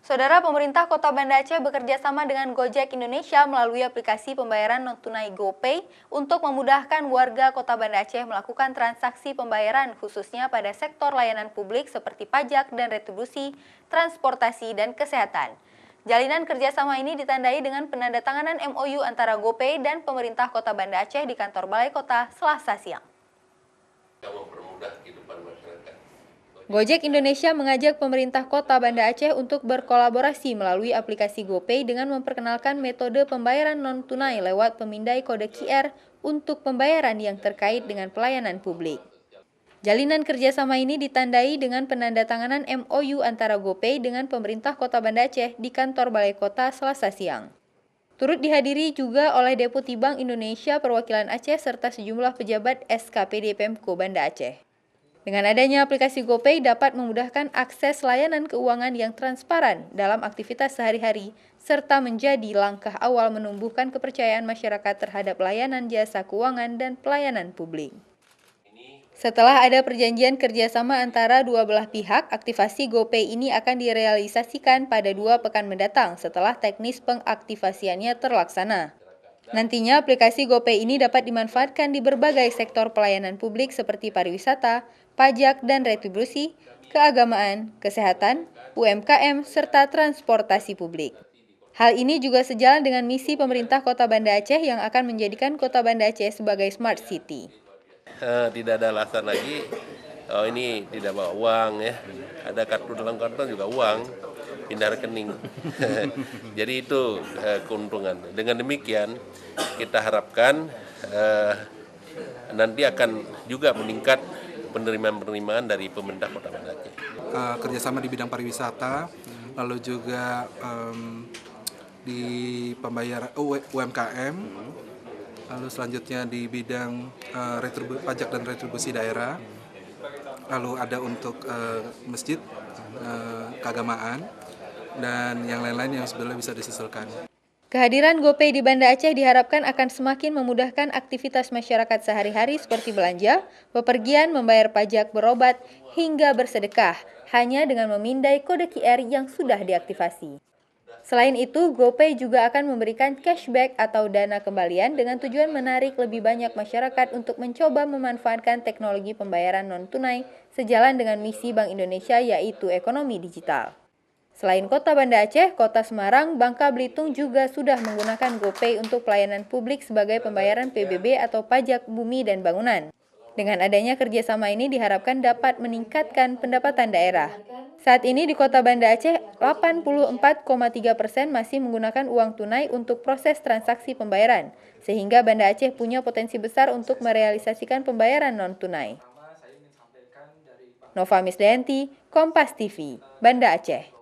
Saudara, pemerintah Kota Banda Aceh bekerja sama dengan Gojek Indonesia melalui aplikasi pembayaran non-tunai GoPay untuk memudahkan warga Kota Banda Aceh melakukan transaksi pembayaran khususnya pada sektor layanan publik seperti pajak dan retribusi, transportasi, dan kesehatan. Jalinan kerjasama ini ditandai dengan penandatanganan MOU antara GoPay dan pemerintah Kota Banda Aceh di kantor Balai Kota Selasa siang. Gojek Indonesia mengajak pemerintah Kota Banda Aceh untuk berkolaborasi melalui aplikasi GoPay dengan memperkenalkan metode pembayaran non-tunai lewat pemindai kode QR untuk pembayaran yang terkait dengan pelayanan publik. Jalinan kerjasama ini ditandai dengan penandatanganan MOU antara GoPay dengan pemerintah Kota Banda Aceh di kantor Balai Kota Selasa siang. Turut dihadiri juga oleh Deputi Bank Indonesia Perwakilan Aceh serta sejumlah pejabat SKPD Pemko Banda Aceh. Dengan adanya aplikasi GoPay dapat memudahkan akses layanan keuangan yang transparan dalam aktivitas sehari-hari, serta menjadi langkah awal menumbuhkan kepercayaan masyarakat terhadap layanan jasa keuangan dan pelayanan publik. Setelah ada perjanjian kerjasama antara dua belah pihak, aktivasi GoPay ini akan direalisasikan pada 2 pekan mendatang setelah teknis pengaktivasiannya terlaksana. Nantinya aplikasi GoPay ini dapat dimanfaatkan di berbagai sektor pelayanan publik seperti pariwisata, pajak dan retribusi, keagamaan, kesehatan, UMKM, serta transportasi publik. Hal ini juga sejalan dengan misi pemerintah Kota Banda Aceh yang akan menjadikan Kota Banda Aceh sebagai Smart City. Tidak ada alasan lagi, ini tidak bawa uang ya, ada kartu dalam kartu juga uang, pindah rekening. Jadi itu keuntungan. Dengan demikian kita harapkan nanti akan juga meningkat penerimaan dari pemerintah Kota Banda Aceh. Kerjasama di bidang pariwisata, lalu juga di pembayaran UMKM, lalu selanjutnya di bidang pajak dan retribusi daerah, lalu ada untuk masjid, keagamaan, dan yang lain-lain yang sebenarnya bisa disusulkan. Kehadiran GoPay di Banda Aceh diharapkan akan semakin memudahkan aktivitas masyarakat sehari-hari seperti belanja, bepergian, membayar pajak, berobat, hingga bersedekah, hanya dengan memindai kode QR yang sudah diaktifasi. Selain itu, GoPay juga akan memberikan cashback atau dana kembalian dengan tujuan menarik lebih banyak masyarakat untuk mencoba memanfaatkan teknologi pembayaran non-tunai sejalan dengan misi Bank Indonesia yaitu ekonomi digital. Selain Kota Banda Aceh, Kota Semarang, Bangka Belitung juga sudah menggunakan GoPay untuk pelayanan publik sebagai pembayaran PBB atau pajak bumi dan bangunan. Dengan adanya kerjasama ini diharapkan dapat meningkatkan pendapatan daerah. Saat ini di Kota Banda Aceh, 84,3% masih menggunakan uang tunai untuk proses transaksi pembayaran, sehingga Banda Aceh punya potensi besar untuk merealisasikan pembayaran non-tunai. Nova Misdayanti, Kompas TV, Banda Aceh.